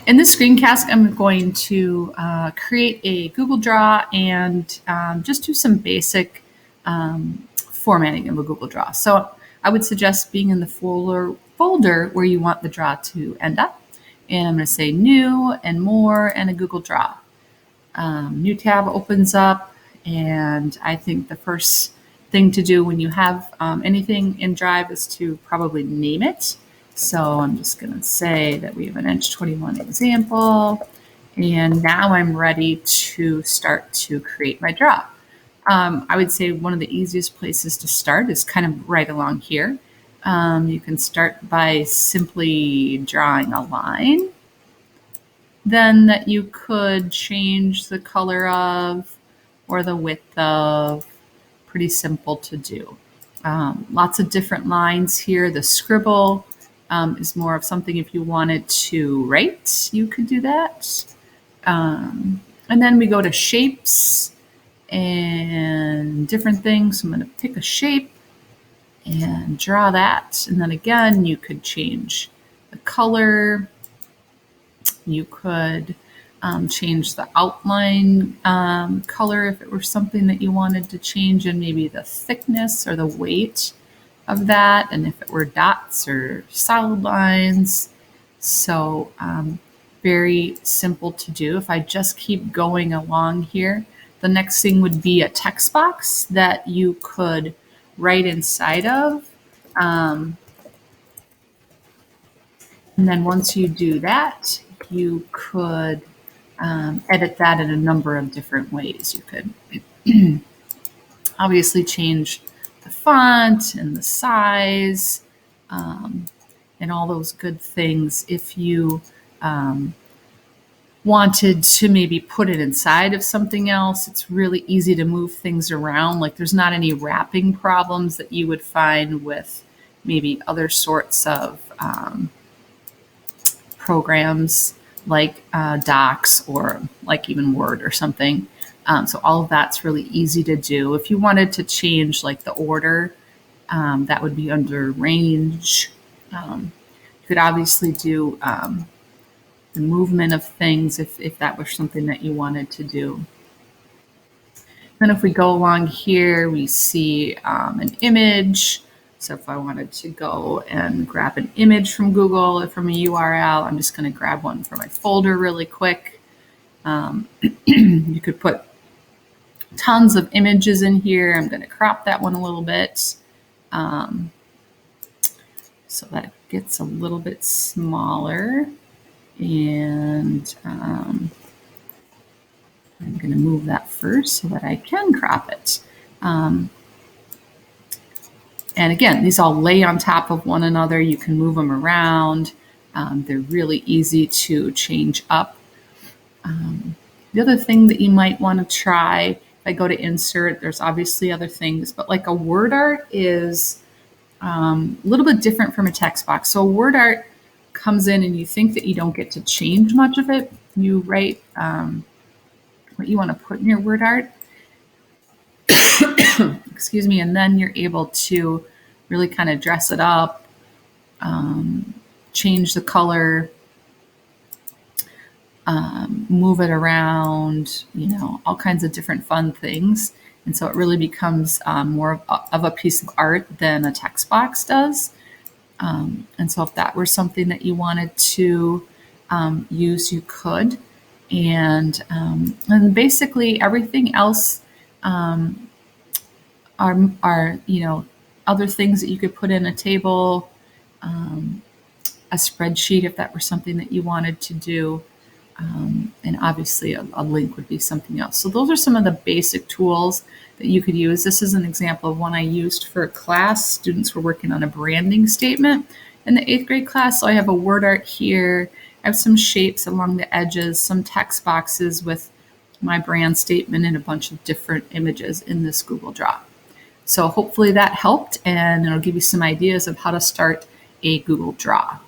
In this screencast, I'm going to create a Google Draw and just do some basic formatting of a Google Draw. So I would suggest being in the folder where you want the draw to end up. And I'm going to say new and more and a Google Draw. New tab opens up, and I think the first thing to do when you have anything in Drive is to probably name it. So I'm just going to say that we have an Edge 21 example, and now I'm ready to start to create my draw. I would say one of the easiest places to start is kind of right along here. You can start by simply drawing a line, then that you could change the color of or the width of. Pretty simple to do. Lots of different lines here. The scribble is more of something if you wanted to write, you could do that. And then we go to shapes and different things. I'm going to pick a shape and draw that. And then again, you could change the color. You could change the outline color if it were something that you wanted to change, and maybe the thickness or the weight of that, and if it were dots or solid lines. So very simple to do. If I just keep going along here, the next thing would be a text box that you could write inside of. And then once you do that, you could edit that in a number of different ways. You could obviously change the font and the size and all those good things. If you wanted to maybe put it inside of something else, it's really easy to move things around. Like there's not any wrapping problems that you would find with maybe other sorts of programs like Docs or like even Word or something. So all of that's really easy to do. If you wanted to change like the order, that would be under range. You could obviously do the movement of things if that was something that you wanted to do. Then if we go along here, we see an image. So if I wanted to go and grab an image from Google, from a URL, I'm just going to grab one from my folder really quick. You could put tons of images in here. I'm going to crop that one a little bit so that it gets a little bit smaller. And I'm going to move that first so that I can crop it. And again, these all lay on top of one another. You can move them around. They're really easy to change up. The other thing that you might want to try, if I go to insert, there's obviously other things, but like a word art is a little bit different from a text box. So a word art comes in and you think that you don't get to change much of it. You write what you want to put in your word art. Excuse me, and then you're able to really kind of dress it up, change the color, move it around, all kinds of different fun things. And so it really becomes more of a piece of art than a text box does. And so if that were something that you wanted to use, you could. And basically everything else are other things that you could put in a table, a spreadsheet if that were something that you wanted to do, and obviously a link would be something else. So those are some of the basic tools that you could use. This is an example of one I used for a class. Students were working on a branding statement in the 8th grade class. So I have a word art here. I have some shapes along the edges, some text boxes with my brand statement and a bunch of different images in this Google Draw. So hopefully that helped, and it'll give you some ideas of how to start a Google Draw.